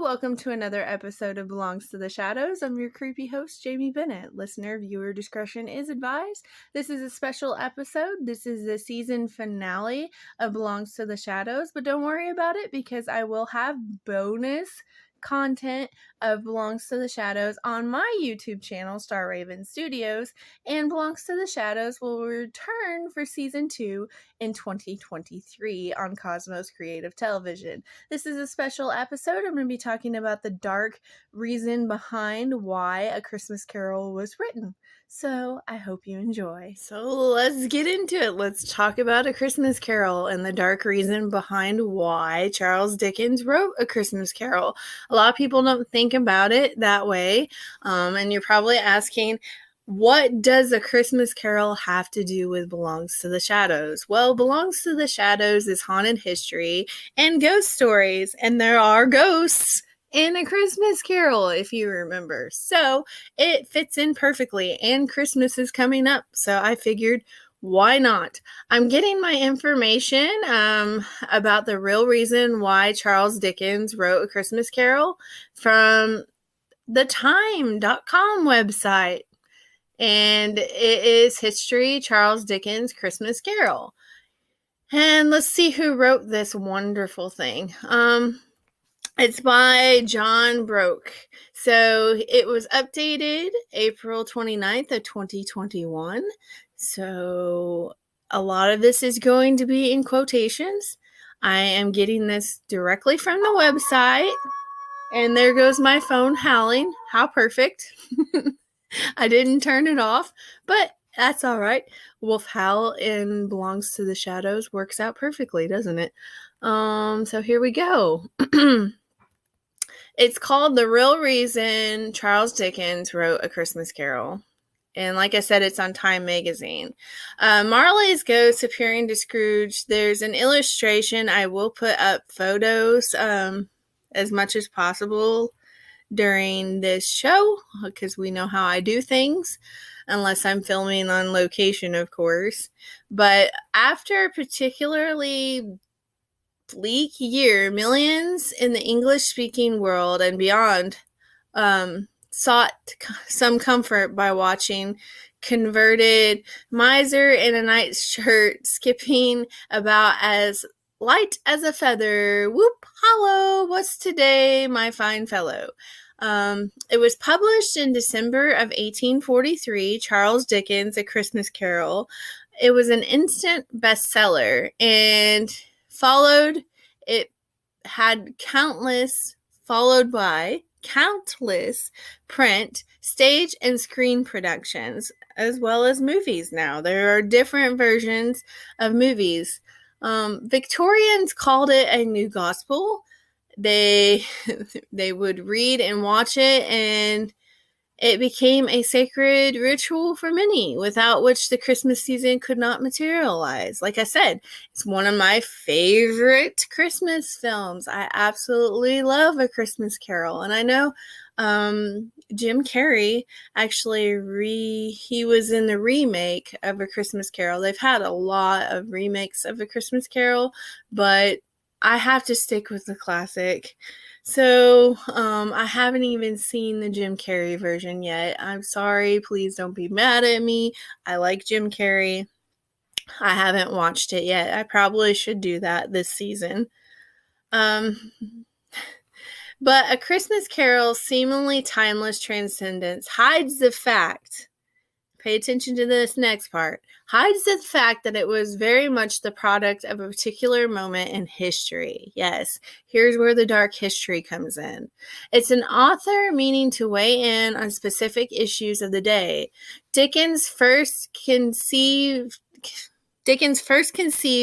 Welcome to another episode of Belongs to the Shadows. I'm your creepy host, Jaime Bennett. Listener, viewer discretion is advised. This is a special episode. This is the season finale of Belongs to the Shadows, but don't worry about it because I will have bonus content of Belongs to the Shadows on my YouTube channel, Star Raven Studios, and Belongs to the Shadows will return for season 2 in 2023 on Cosmos Creative Television. This is a special episode. I'm going to be talking about the dark reason behind why A Christmas Carol was written. So I hope you enjoy. So let's get into it. Let's talk about A Christmas Carol and the dark reason behind why Charles Dickens wrote A Christmas Carol. A lot of people don't think about it that way. And you're probably asking, what does A Christmas Carol have to do with Belongs to the Shadows? Well, Belongs to the Shadows is haunted history and ghost stories, and there are ghosts in A Christmas Carol, if you remember. So it fits in perfectly, and Christmas is coming up, so I figured, why not? I'm getting my information about the real reason why Charles Dickens wrote A Christmas Carol from the time.com website. And it is History, Charles Dickens, Christmas Carol. And let's see who wrote this wonderful thing. It's by John Broke. So it was updated April 29th of 2021. So a lot of this is going to be in quotations. I am getting this directly from the website. And there goes my phone howling. How perfect. I didn't turn it off, but that's all right. Wolf Howl in Belongs to the Shadows works out perfectly, doesn't it? So here we go. It's called The Real Reason Charles Dickens Wrote A Christmas Carol. And like I said, it's on Time magazine. Marley's ghost appearing to Scrooge. There's an illustration. I will put up photos as much as possible during this show, because we know how I do things, unless I'm filming on location, of course. But after a particularly bleak year, millions in the English-speaking world and beyond sought some comfort by watching converted miser in a nightshirt skipping about as light as a feather. Whoop, hollow, what's today, my fine fellow? It was published in December of 1843, Charles Dickens' A Christmas Carol. It was an instant bestseller and followed by countless print, stage, and screen productions, as well as movies now. There are different versions of movies. Victorians called it a new gospel. They would read and watch it, and it became a sacred ritual for many, without which the Christmas season could not materialize. Like I said, it's one of my favorite Christmas films. I absolutely love A Christmas Carol. And I know Jim Carrey actually he was in the remake of A Christmas Carol. They've had a lot of remakes of A Christmas Carol, but I have to stick with the classic. So, I haven't even seen the Jim Carrey version yet. I'm sorry. Please don't be mad at me. I like Jim Carrey. I haven't watched it yet. I probably should do that this season. But A Christmas Carol's seemingly timeless transcendence hides the fact, pay attention to this next part, hides the fact that it was very much the product of a particular moment in history. Yes, here's where the dark history comes in. It's an author meaning to weigh in on specific issues of the day. Dickens first conceived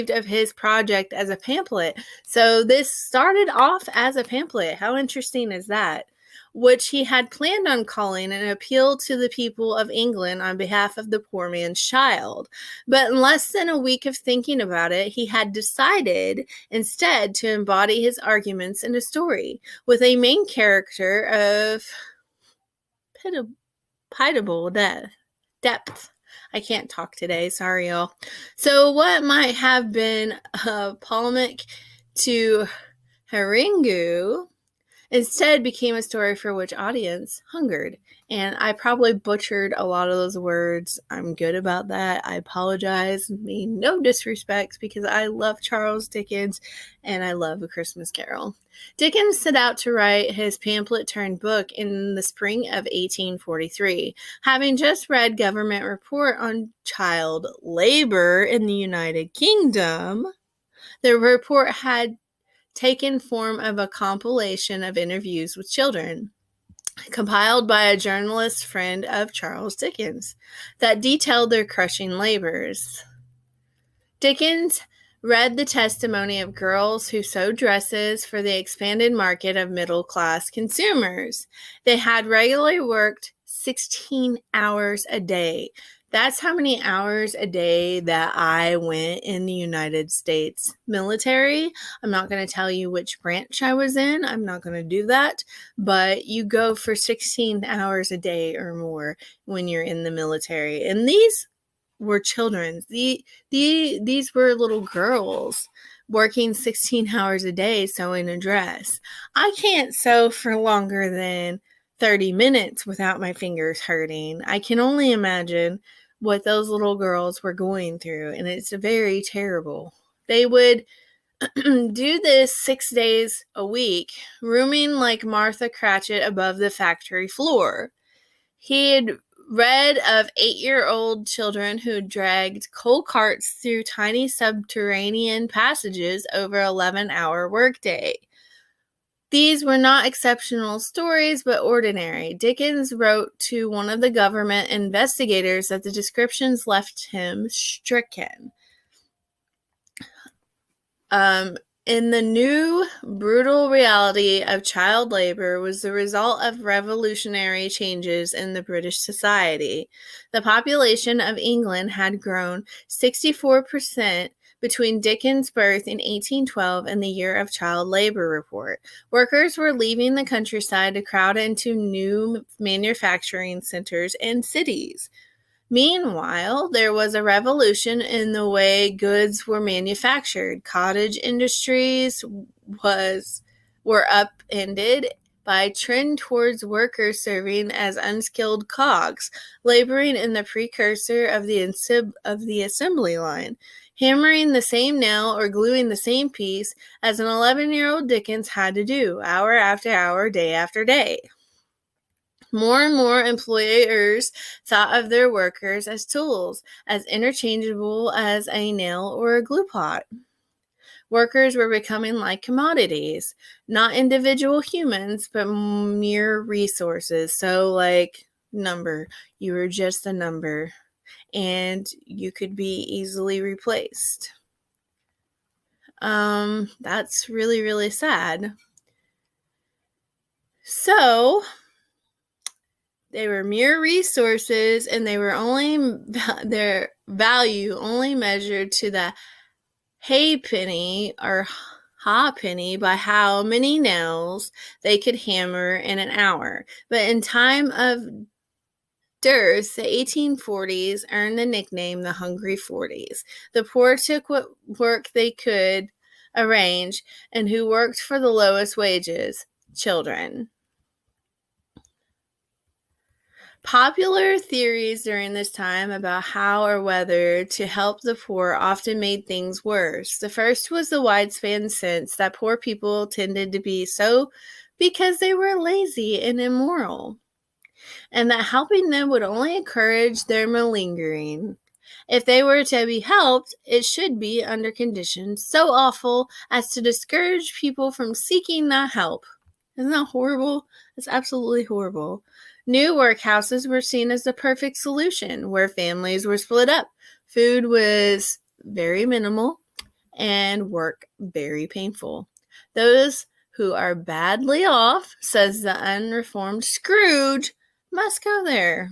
of his project as a pamphlet. So this started off as a pamphlet. How interesting is that? Which he had planned on calling an appeal to the people of England on behalf of the poor man's child. But in less than a week of thinking about it, he had decided instead to embody his arguments in a story with a main character of pitiable depth. I can't talk today, sorry y'all. So what might have been a polemic to Haringu instead became a story for which audience hungered. And I probably butchered a lot of those words. I'm good about that. I apologize. Mean no disrespect because I love Charles Dickens and I love A Christmas Carol. Dickens set out to write his pamphlet-turned-book in the spring of 1843, having just read government report on child labor in the United Kingdom. The report had taken form of a compilation of interviews with children, compiled by a journalist friend of Charles Dickens, that detailed their crushing labors. Dickens read the testimony of girls who sewed dresses for the expanded market of middle-class consumers. They had regularly worked 16 hours a day. That's how many hours a day that I went in the United States military. I'm not going to tell you which branch I was in. I'm not going to do that. But you go for 16 hours a day or more when you're in the military. And these were children. These were little girls working 16 hours a day sewing a dress. I can't sew for longer than 30 minutes without my fingers hurting. I can only imagine what those little girls were going through, and it's very terrible. They would do this 6 days a week, rooming like Martha Cratchit above the factory floor. He had read of 8-year-old children who dragged coal carts through tiny subterranean passages over 11-hour workday. These were not exceptional stories, but ordinary. Dickens wrote to one of the government investigators that the descriptions left him stricken. In the new brutal reality of child labor was the result of revolutionary changes in the British society. The population of England had grown 64% between Dickens' birth in 1812 and the year of child labor report. Workers were leaving the countryside to crowd into new manufacturing centers and cities. Meanwhile, there was a revolution in the way goods were manufactured. Cottage industries were upended by a trend towards workers serving as unskilled cogs, laboring in the precursor of the assembly line, hammering the same nail or gluing the same piece as an 11-year-old Dickens had to do, hour after hour, day after day. More and more employers thought of their workers as tools, as interchangeable as a nail or a glue pot. Workers were becoming like commodities, not individual humans, but mere resources. So, like, number. You were just a number, and you could be easily replaced. That's really, really sad. So, they were mere resources, and they were their value only measured to the halfpenny or halfpenny by how many nails they could hammer in an hour. But in time of dearth, the 1840s earned the nickname the Hungry Forties. The poor took what work they could arrange, and who worked for the lowest wages? Children. Popular theories during this time about how or whether to help the poor often made things worse. The first was the widespread sense that poor people tended to be so because they were lazy and immoral, and that helping them would only encourage their malingering. If they were to be helped, it should be under conditions so awful as to discourage people from seeking that help. Isn't that horrible? It's absolutely horrible. New workhouses were seen as the perfect solution, where families were split up. Food was very minimal and work very painful. Those who are badly off, says the unreformed Scrooge, must go there.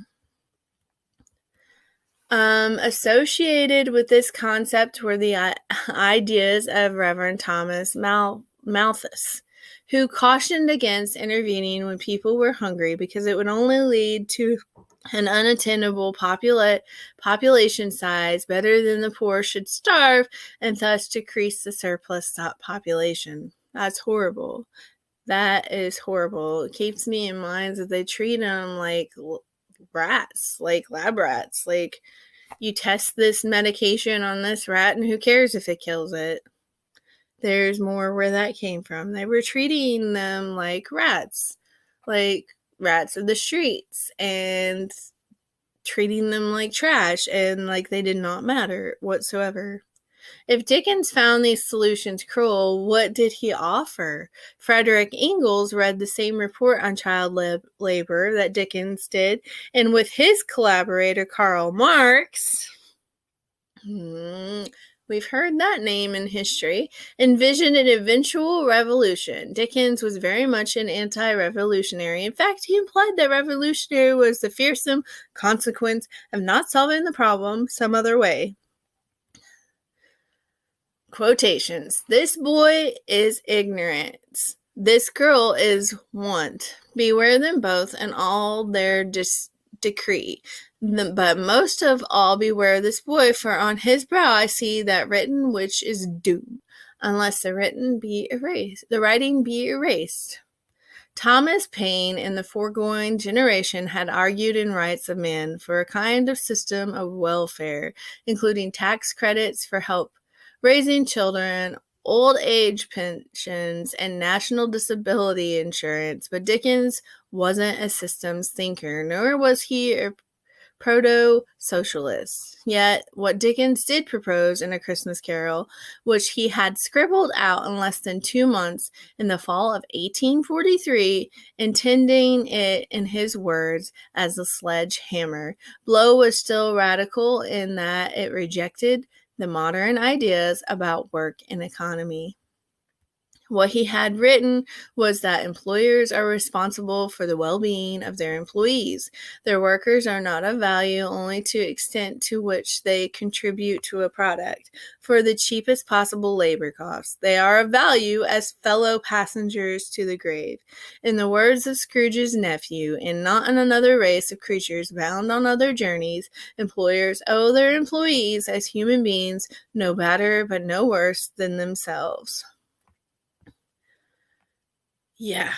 Associated with this concept were the ideas of Reverend Thomas Malthus, who cautioned against intervening when people were hungry because it would only lead to an unattainable population size. Better than the poor should starve and thus decrease the surplus population. That's horrible. That is horrible. It keeps me in mind that they treat them like rats, like lab rats. Like, you test this medication on this rat and who cares if it kills it? There's more where that came from. They were treating them like rats of the streets, and treating them like trash, and like they did not matter whatsoever. If Dickens found these solutions cruel, what did he offer? Frederick Ingalls read the same report on child labor that Dickens did, and with his collaborator Karl Marx, we've heard that name in history, envisioned an eventual revolution. Dickens was very much an anti-revolutionary. In fact, he implied that revolutionary was the fearsome consequence of not solving the problem some other way. Quotations. This boy is ignorance. This girl is want. Beware them both and all their decree. But most of all beware this boy, for on his brow I see that written which is doom, unless the writing be erased. Thomas Paine in the foregoing generation had argued in Rights of Man for a kind of system of welfare, including tax credits for help raising children, old age pensions, and national disability insurance. But Dickens wasn't a systems thinker, nor was he a proto-socialist. Yet, what Dickens did propose in A Christmas Carol, which he had scribbled out in less than 2 months in the fall of 1843, intending it, in his words, as a sledgehammer blow, was still radical in that it rejected the modern ideas about work and economy. What he had written was that employers are responsible for the well-being of their employees. Their workers are not of value only to the extent to which they contribute to a product for the cheapest possible labor costs. They are of value as fellow passengers to the grave. In the words of Scrooge's nephew, and not in another race of creatures bound on other journeys, employers owe their employees as human beings no better but no worse than themselves. Yeah.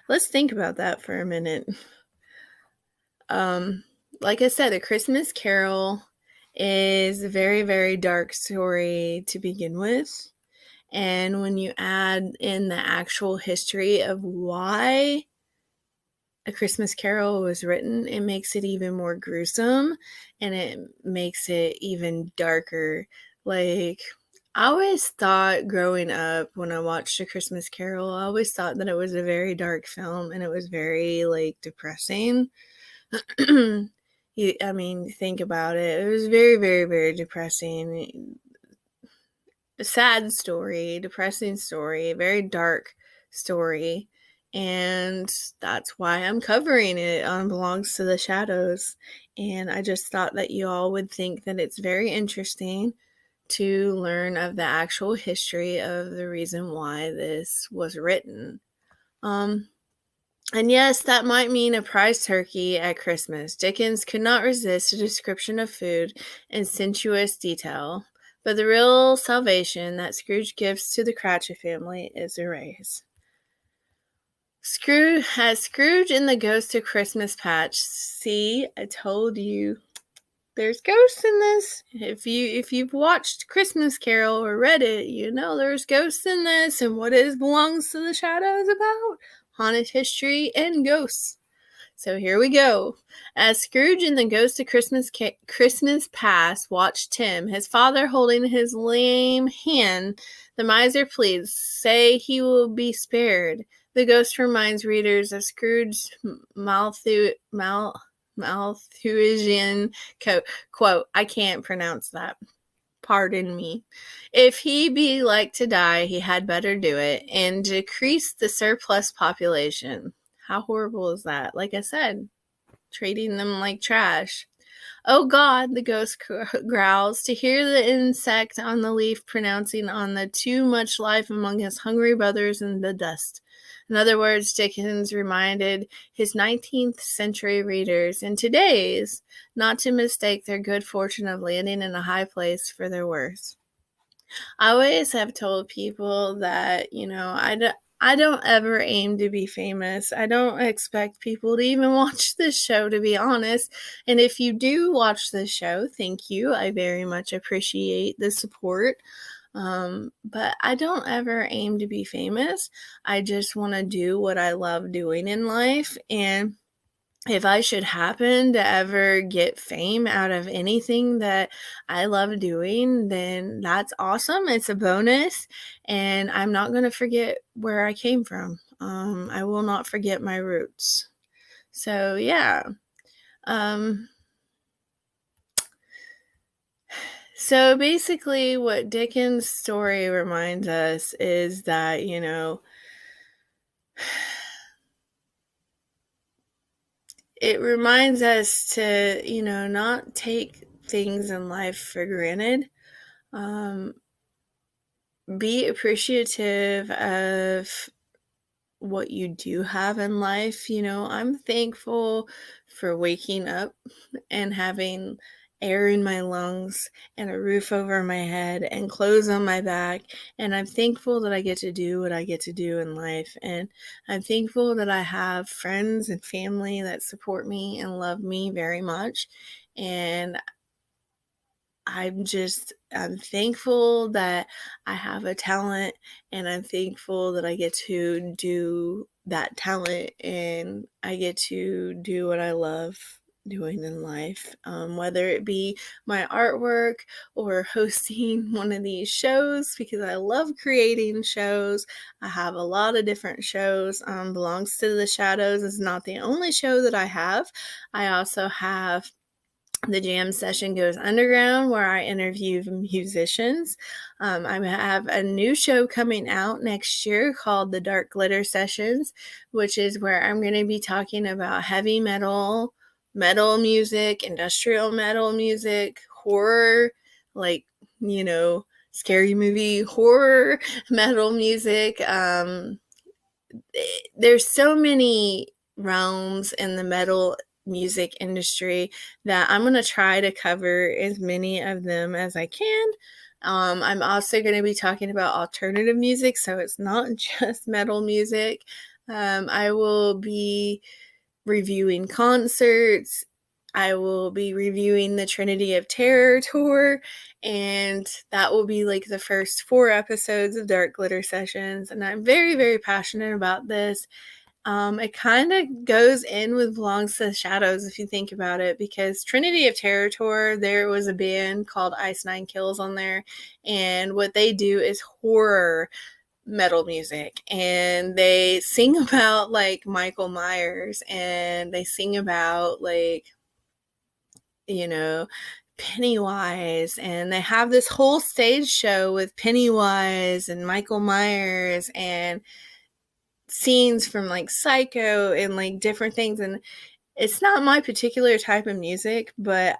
Let's think about that for a minute. Like I said, A Christmas Carol is a very, very dark story to begin with. And when you add in the actual history of why A Christmas Carol was written, it makes it even more gruesome, and it makes it even darker. Like, I always thought growing up when I watched A Christmas Carol, I always thought that it was a very dark film and it was very, like, depressing. Think about it. It was very, very, very depressing. A sad story, depressing story, a very dark story. And that's why I'm covering it on Belongs to the Shadows. And I just thought that you all would think that it's very interesting to learn of the actual history of the reason why this was written. And yes, that might mean a prize turkey at Christmas. Dickens could not resist a description of food in sensuous detail, but the real salvation that Scrooge gives to the Cratchit family is a raise. Scrooge in the Ghost of Christmas Patch. See, I told you. there's ghosts in this. If you've watched Christmas Carol or read it, you know there's ghosts in this. And what is Belongs to the Shadows about? Haunted history and ghosts. So here we go. As Scrooge and the Ghost of Christmas Past watch Tim, his father holding his lame hand, the miser pleads, say he will be spared. The ghost reminds readers of Scrooge's Malthusian quote, I can't pronounce that. Pardon me. If he be like to die, he had better do it, and decrease the surplus population. How horrible is that? Like I said, treating them like trash. Oh God, the ghost growls, to hear the insect on the leaf pronouncing on the too much life among his hungry brothers in the dust. In other words, Dickens reminded his 19th century readers and today's not to mistake their good fortune of landing in a high place for their worth. I always have told people that, I don't ever aim to be famous. I don't expect people to even watch this show, to be honest. And if you do watch this show, thank you. I very much appreciate the support. But I don't ever aim to be famous. I just want to do what I love doing in life. And if I should happen to ever get fame out of anything that I love doing, then that's awesome. It's a bonus, and I'm not going to forget where I came from. I will not forget my roots. So, yeah. So basically, what Dickens' story reminds us is that, it reminds us to, not take things in life for granted. Be appreciative of what you do have in life. I'm thankful for waking up and having air in my lungs and a roof over my head and clothes on my back. And I'm thankful that I get to do what I get to do in life. And I'm thankful that I have friends and family that support me and love me very much. And I'm thankful that I have a talent, and I'm thankful that I get to do that talent and I get to do what I love doing in life, whether it be my artwork or hosting one of these shows, because I love creating shows. I have a lot of different shows. Belongs to the Shadows is not the only show that I have. I also have The Jam Session Goes Underground, where I interview musicians. I have a new show coming out next year called The Dark Glitter Sessions, which is where I'm going to be talking about heavy metal, metal music, industrial metal music, horror, scary movie, horror, metal music. There's so many realms in the metal music industry that I'm going to try to cover as many of them as I can. I'm also going to be talking about alternative music, so it's not just metal music. I will be reviewing concerts. I will be reviewing the Trinity of Terror tour, and that will be like the first 4 episodes of Dark Glitter Sessions, and I'm very, very passionate about this. It kind of goes in with Belongs to the Shadows, if you think about it, because Trinity of Terror tour, there was a band called Ice Nine Kills on there, and what they do is horror metal music, and they sing about like Michael Myers, and they sing about Pennywise, and they have this whole stage show with Pennywise and Michael Myers and scenes from like Psycho and like different things. And it's not my particular type of music, but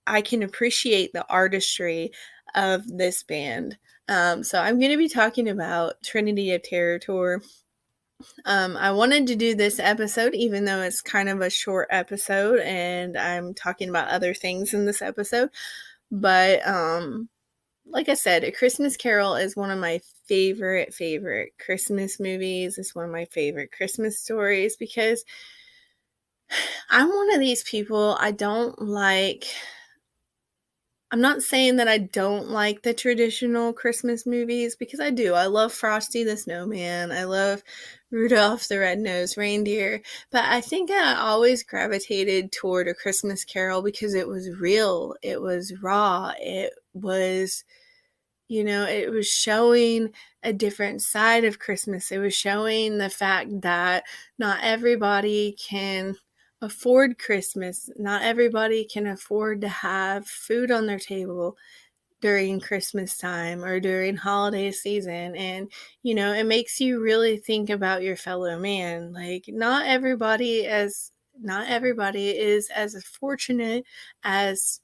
I can appreciate the artistry of this band. So I'm going to be talking about Trinity of Terror tour. I wanted to do this episode, even though it's kind of a short episode and I'm talking about other things in this episode. But like I said, A Christmas Carol is one of my favorite Christmas movies. It's one of my favorite Christmas stories because I'm one of these people, I don't like I'm not saying that I don't like the traditional Christmas movies, because I do. I love Frosty the Snowman. I love Rudolph the Red-Nosed Reindeer. But I think I always gravitated toward A Christmas Carol because it was real. It was raw. It was, it was showing a different side of Christmas. It was showing the fact that not everybody can afford Christmas. Not everybody can afford to have food on their table during Christmas time or during holiday season. And, it makes you really think about your fellow man. Like, not everybody is as fortunate as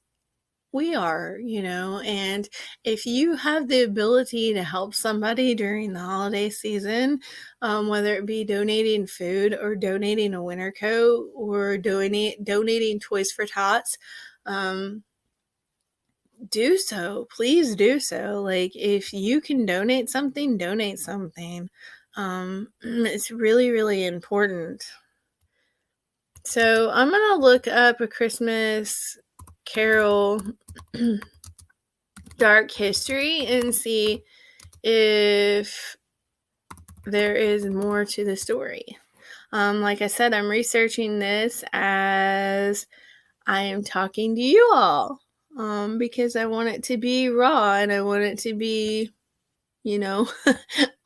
we are, and if you have the ability to help somebody during the holiday season, whether it be donating food or donating a winter coat or donating Toys for Tots, do so. Please do so. Like, if you can donate something, donate something. It's really, really important. So I'm going to look up A Christmas Carol dark history and see if there is more to the story. Like I said, I'm researching this as I am talking to you all, because I want it to be raw and I want it to be,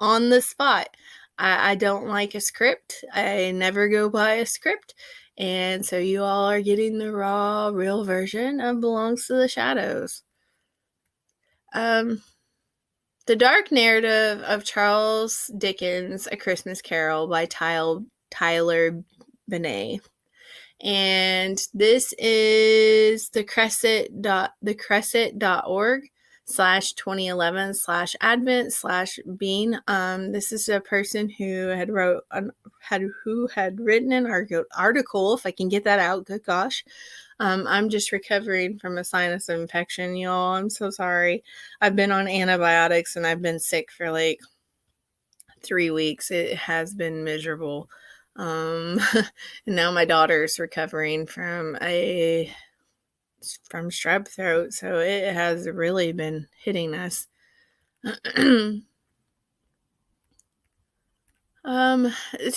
on the spot. I don't like a script. I never go by a script. And so you all are getting the raw, real version of Belongs to the Shadows. The dark narrative of Charles Dickens' A Christmas Carol by Tyler Bennett. And this is thecrescent.org/2011/advent/bean. This is a person who had written an article, if I can get that out, good gosh. I'm just recovering from a sinus infection, y'all. I'm so sorry. I've been on antibiotics and I've been sick for like 3 weeks. It has been miserable. And now my daughter's recovering from strep throat, so it has really been hitting us. It's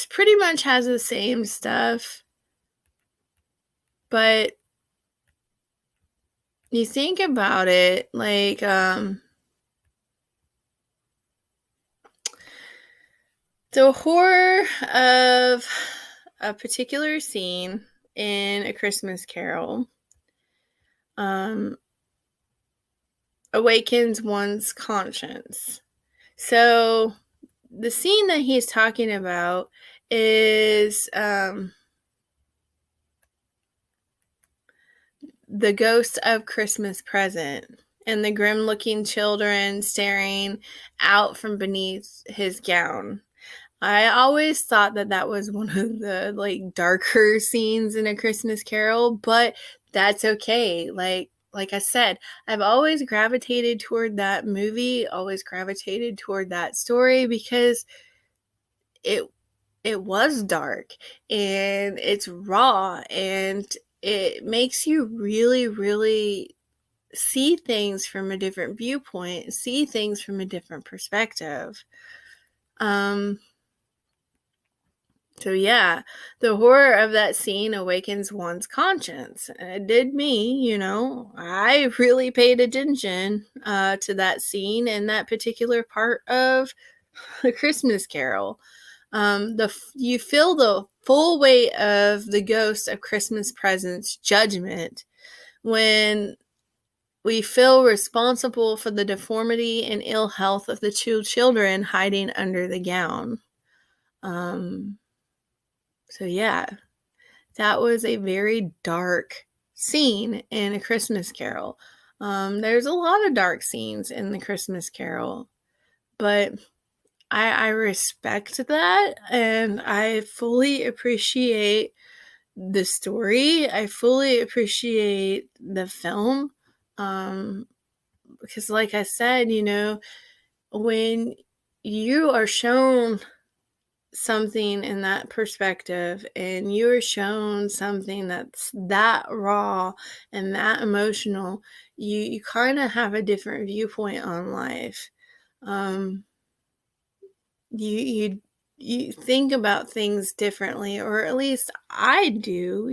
pretty much has the same stuff, but you think about it, like, the horror of a particular scene in A Christmas Carol awakens one's conscience. So the scene that he's talking about is the ghost of Christmas Present and the grim-looking children staring out from beneath his gown. I always thought that was one of the darker scenes in A Christmas Carol, but that's okay. Like I said, I've always gravitated toward that movie, always gravitated toward that story because it was dark and it's raw and it makes you really, really see things from a different viewpoint, see things from a different perspective. So yeah, the horror of that scene awakens one's conscience. It did me, I really paid attention to that scene and that particular part of A Christmas Carol. You feel the full weight of the ghost of Christmas Present's judgment when we feel responsible for the deformity and ill health of the two children hiding under the gown. So yeah, that was a very dark scene in A Christmas Carol. There's a lot of dark scenes in The Christmas Carol, but I respect that and I fully appreciate the story. I fully appreciate the film. Because like I said, when you are shown something in that perspective and you are shown something that's that raw and that emotional, you kind of have a different viewpoint on life. You think about things differently, or at least I do.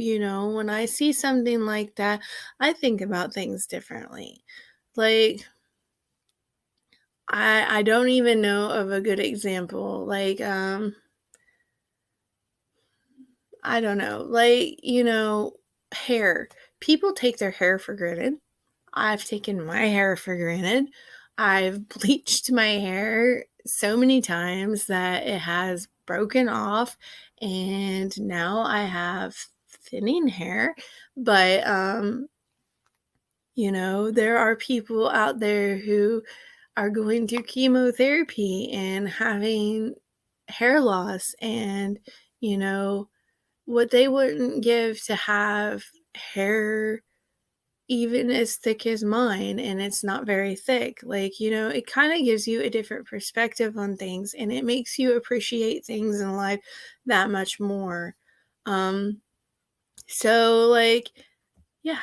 When I see something like that, I think about things differently. Like, I don't even know of a good example. Like, I don't know. Like, hair. People take their hair for granted. I've taken my hair for granted. I've bleached my hair so many times that it has broken off, and now I have thinning hair. But there are people out there who are going through chemotherapy and having hair loss, and what they wouldn't give to have hair even as thick as mine, and it's not very thick. Like, it kind of gives you a different perspective on things, and it makes you appreciate things in life that much more. So, like, yeah.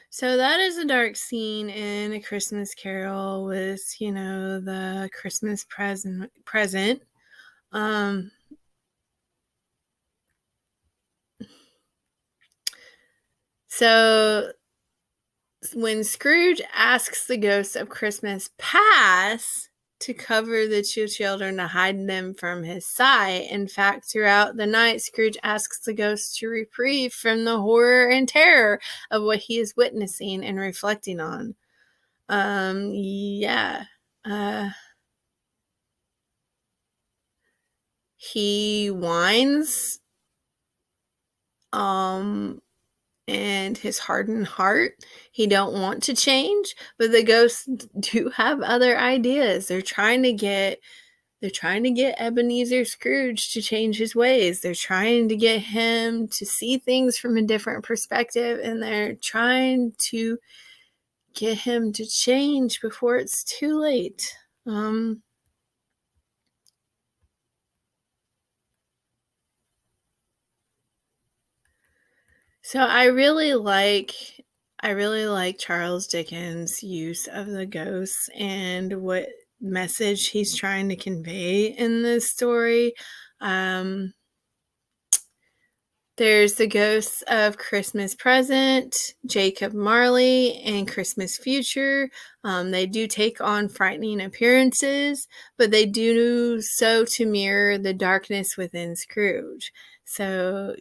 So that is a dark scene in A Christmas Carol with, the Christmas present. So when Scrooge asks the ghosts of Christmas past to cover the two children to hide them from his sight, in fact, throughout the night, Scrooge asks the ghosts to reprieve from the horror and terror of what he is witnessing and reflecting on. Yeah. He whines, and his hardened heart, he don't want to change, but the ghosts do have other ideas. They're trying to get Ebenezer Scrooge to change his ways. They're trying to get him to see things from a different perspective, and they're trying to get him to change before it's too late. So I really like Charles Dickens' use of the ghosts and what message he's trying to convey in this story. There's the ghosts of Christmas Present, Jacob Marley, and Christmas Future. They do take on frightening appearances, but they do so to mirror the darkness within Scrooge. So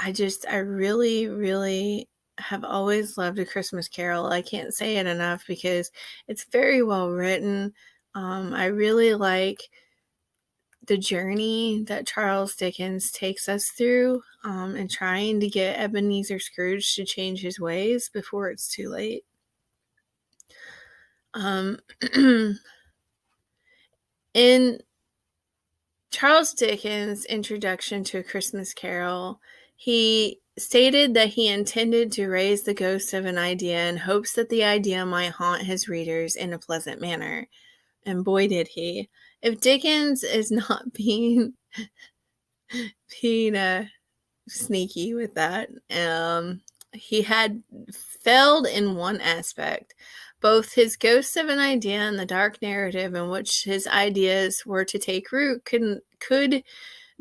I really, really have always loved A Christmas Carol. I can't say it enough because it's very well written. I really like the journey that Charles Dickens takes us through, and trying to get Ebenezer Scrooge to change his ways before it's too late. In Charles Dickens' introduction to A Christmas Carol, he stated that he intended to raise the ghost of an idea in hopes that the idea might haunt his readers in a pleasant manner. And boy, did he. If Dickens is not being sneaky with that, he had failed in one aspect. Both his ghost of an idea and the dark narrative in which his ideas were to take root could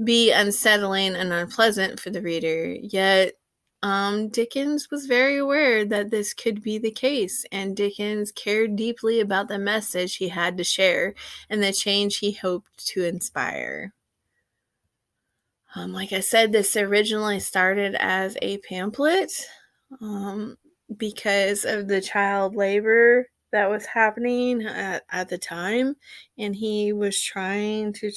be unsettling and unpleasant for the reader. Yet, Dickens was very aware that this could be the case, and Dickens cared deeply about the message he had to share and the change he hoped to inspire. Like I said, this originally started as a pamphlet because of the child labor that was happening at the time, and he was trying to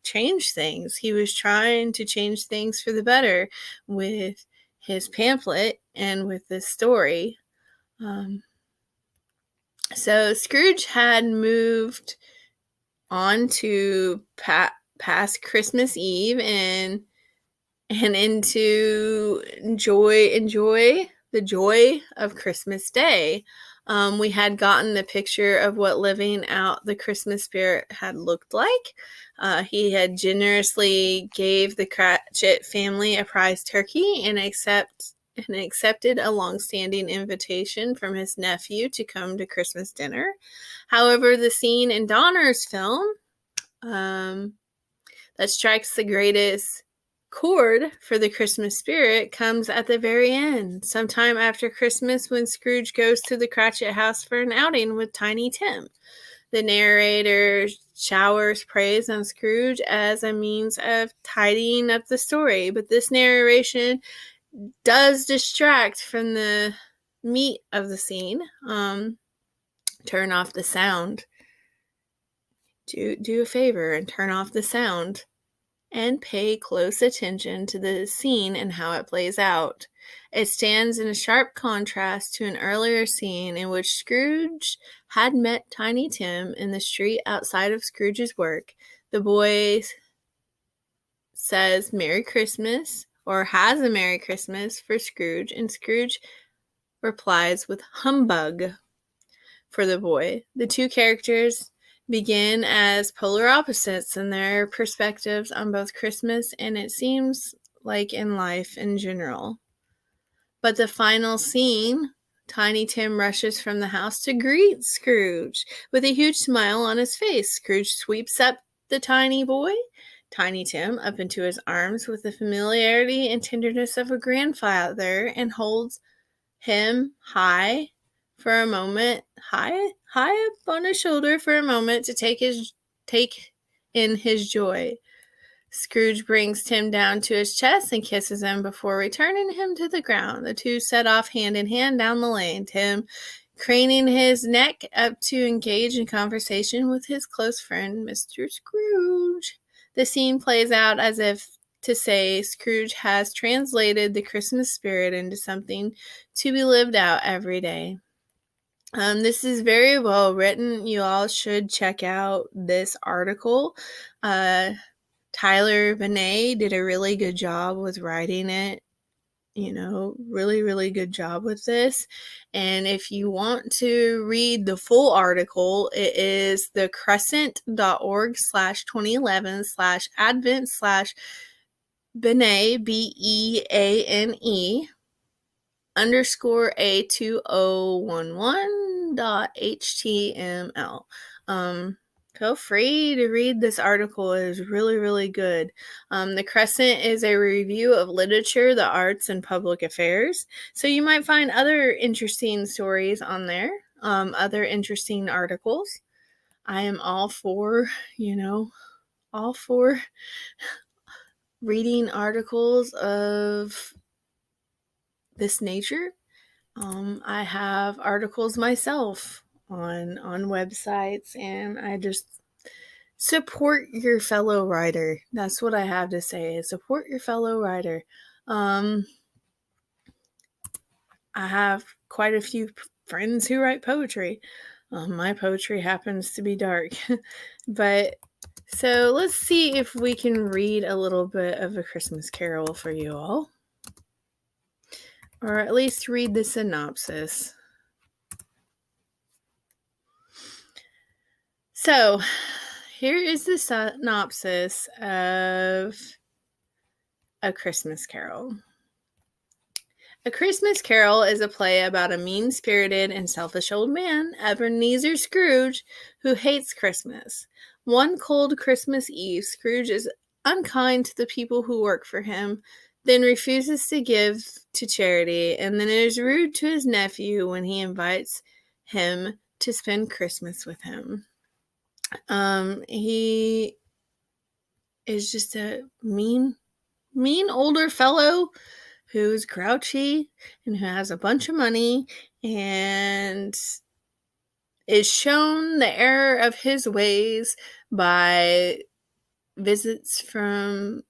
change things. He was trying to change things for the better with his pamphlet and with this story. So Scrooge had moved on to past Christmas Eve and into enjoy the joy of Christmas Day. We had gotten the picture of what living out the Christmas spirit had looked like. He had generously gave the Cratchit family a prize turkey and accepted a long-standing invitation from his nephew to come to Christmas dinner. However, the scene in Donner's film that strikes the greatest chord for the Christmas spirit comes at the very end, sometime after Christmas, when Scrooge goes to the Cratchit house for an outing with Tiny Tim. The narrator showers praise on Scrooge as a means of tidying up the story, but this narration does distract from the meat of the scene. Turn off the sound. Do a favor and turn off the sound and pay close attention to the scene and how it plays out. It stands in a sharp contrast to an earlier scene in which Scrooge had met Tiny Tim in the street outside of Scrooge's work. The boy says Merry Christmas, or has a Merry Christmas for Scrooge, and Scrooge replies with humbug for the boy. The two characters begin as polar opposites in their perspectives on both Christmas and, it seems like, in life in general. But the final scene, Tiny Tim rushes from the house to greet Scrooge with a huge smile on his face. Scrooge sweeps up the tiny boy, Tiny Tim, up into his arms with the familiarity and tenderness of a grandfather, and holds him high up on his shoulder for a moment to take in his joy. Scrooge brings Tim down to his chest and kisses him before returning him to the ground. The two set off hand in hand down the lane, Tim craning his neck up to engage in conversation with his close friend, Mr. Scrooge. The scene plays out as if to say Scrooge has translated the Christmas spirit into something to be lived out every day. This is very well written. You all should check out this article. Tyler Bennett did a really good job with writing it. Really, really good job with this. And if you want to read the full article, it is thecrescent.org/2011/advent/Bennett, BEANE _A2011.html. Feel free to read this article. It is really, really good. The Crescent is a review of literature, the arts, and public affairs. So you might find other interesting stories on there, other interesting articles. I am all for reading articles of this nature. I have articles myself on websites, and I just support your fellow writer. That's what I have to say, is support your fellow writer. I have quite a few friends who write poetry. My poetry happens to be dark. But so let's see if we can read a little bit of A Christmas Carol for you all. Or at least read the synopsis. So, here is the synopsis of A Christmas Carol. A Christmas Carol is a play about a mean-spirited and selfish old man, Ebenezer Scrooge, who hates Christmas. One cold Christmas Eve, Scrooge is unkind to the people who work for him, then refuses to give to charity, and then is rude to his nephew when he invites him to spend Christmas with him. He is just a mean older fellow who's grouchy and who has a bunch of money and is shown the error of his ways by visits from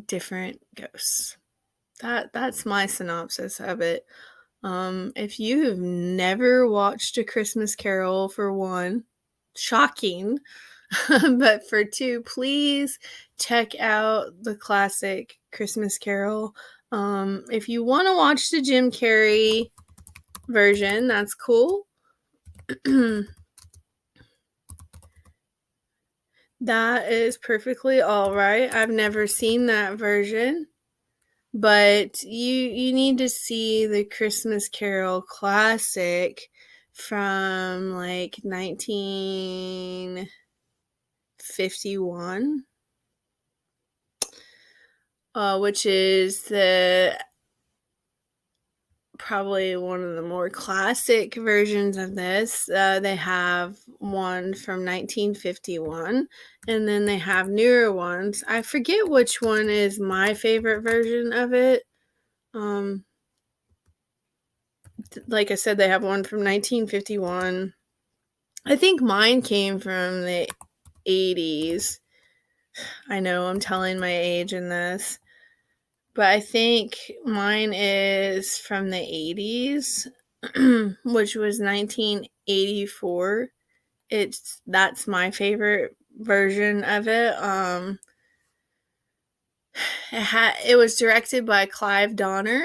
different ghosts. That's my synopsis of it. If you have never watched A Christmas Carol, for one, shocking, but for two, please check out the classic Christmas Carol. If you want to watch the Jim Carrey version, that's cool. That is perfectly all right. I've never seen that version, but you need to see the Christmas Carol classic from like 1951, which is probably one of the more classic versions of this. They have one from 1951, and then they have newer ones. I forget which one is my favorite version of it. Like I said, they have one from 1951. I think mine came from the 80s. I know I'm telling my age in this, but I think mine is from the 80s, which was 1984. That's my favorite version of it. It was directed by Clive Donner,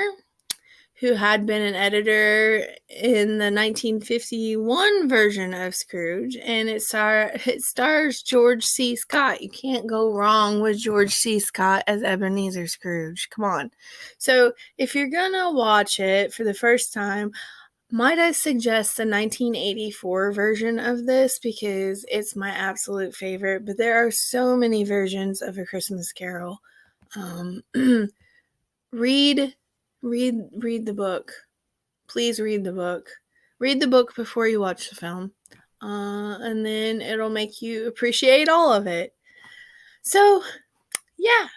who had been an editor in the 1951 version of Scrooge, and it stars George C. Scott. You can't go wrong with George C. Scott as Ebenezer Scrooge. Come on. So if you're gonna watch it for the first time, might I suggest the 1984 version of this, because it's my absolute favorite, but there are so many versions of A Christmas Carol. Read the book. Please read the book. Read the book before you watch the film. And then it'll make you appreciate all of it. So, yeah,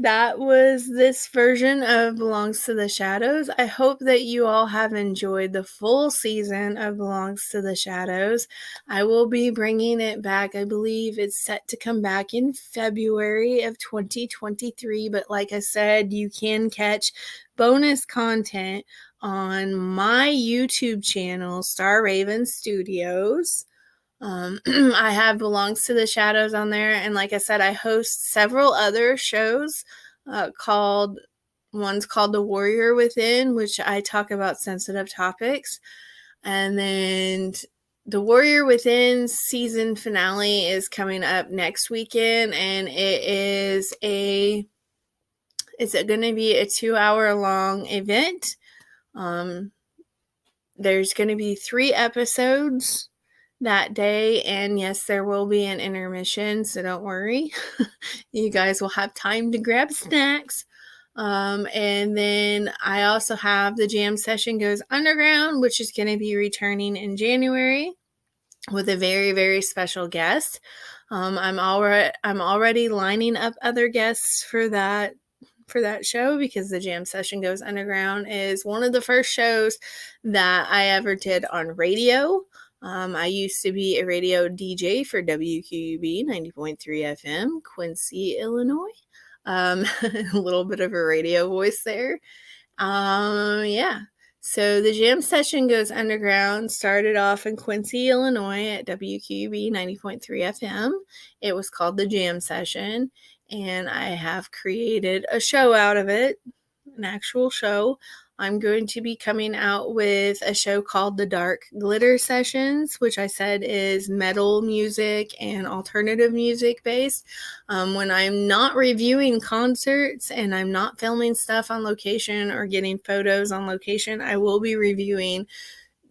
that was this version of Belongs to the Shadows. I hope that you all have enjoyed the full season of Belongs to the Shadows. I will be bringing it back. I believe it's set to come back in February of 2023. But like I said, you can catch bonus content on my YouTube channel, Star Raven Studios. I have Belongs to the Shadows on there, and like I said, I host several other shows one's called The Warrior Within, which I talk about sensitive topics, and then The Warrior Within season finale is coming up next weekend, and it's going to be a 2-hour long event. There's going to be 3 episodes that day, and yes, there will be an intermission, so don't worry. You guys will have time to grab snacks. And then I also have the Jam Session Goes Underground, which is going to be returning in January with a very, very special guest. I'm already lining up other guests for that show, because the Jam Session Goes Underground is one of the first shows that I ever did on radio. I used to be a radio DJ for WQUB 90.3 FM, Quincy, Illinois. A little bit of a radio voice there. Yeah. So the Jam Session Goes Underground started off in Quincy, Illinois at WQUB 90.3 FM. It was called the Jam Session, and I have created a show out of it, an actual show. I'm going to be coming out with a show called The Dark Glitter Sessions, which I said is metal music and alternative music based. When I'm not reviewing concerts and I'm not filming stuff on location or getting photos on location, I will be reviewing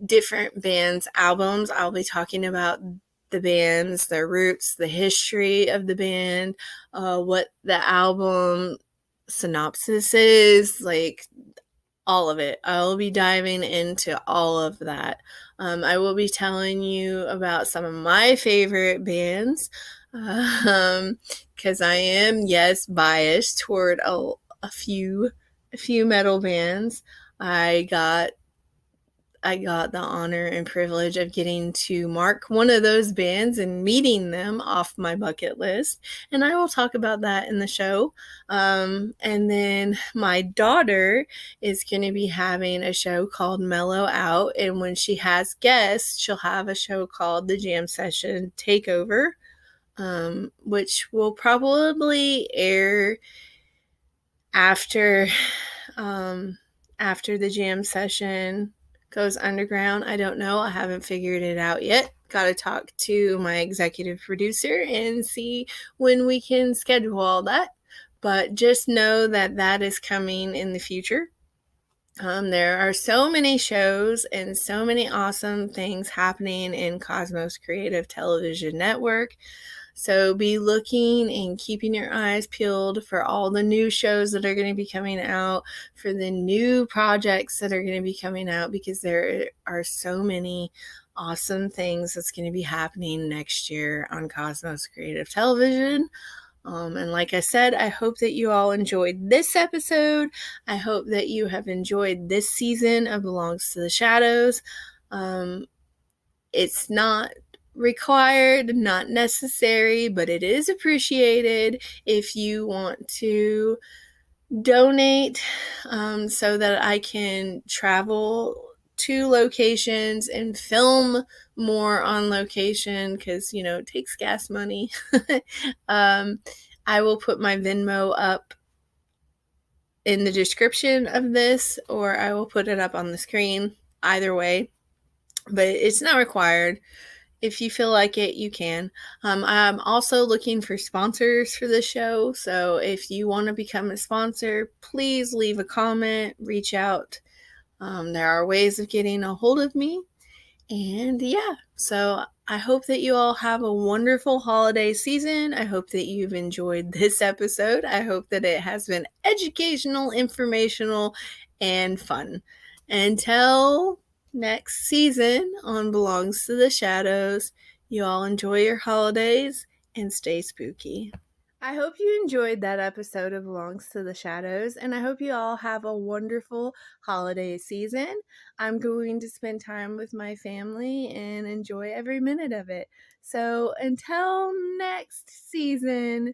different bands' albums. I'll be talking about the bands, their roots, the history of the band, what the album synopsis is, like all of it. I'll be diving into all of that. I will be telling you about some of my favorite bands, because I am, yes, biased toward a few metal bands. I got the honor and privilege of getting to mark one of those bands and meeting them off my bucket list. And I will talk about that in the show. And then my daughter is going to be having a show called Mellow Out. And when she has guests, she'll have a show called The Jam Session Takeover, which will probably air after the Jam Session goes underground. I don't know. I haven't figured it out yet. Got to talk to my executive producer and see when we can schedule all that. But just know that that is coming in the future. There are so many shows and so many awesome things happening in Cosmos Creative Television Network. So be looking and keeping your eyes peeled for all the new shows that are going to be coming out, for the new projects that are going to be coming out, because there are so many awesome things that's going to be happening next year on Cosmos Creative Television. And like I said, I hope that you all enjoyed this episode. I hope that you have enjoyed this season of Belongs to the Shadows. It's not required, not necessary, but it is appreciated if you want to donate so that I can travel to locations and film more on location, because it takes gas money. I will put my Venmo up in the description of this, or I will put it up on the screen, either way, but it's not required. If you feel like it, you can. I'm also looking for sponsors for the show, so if you want to become a sponsor, please leave a comment, reach out. There are ways of getting a hold of me. And yeah, so I hope that you all have a wonderful holiday season. I hope that you've enjoyed this episode. I hope that it has been educational, informational, and fun. Until next season on Belongs to the Shadows, you all enjoy your holidays and stay spooky. I hope you enjoyed that episode of Belongs to the Shadows, and I hope you all have a wonderful holiday season. I'm going to spend time with my family and enjoy every minute of it. So until next season,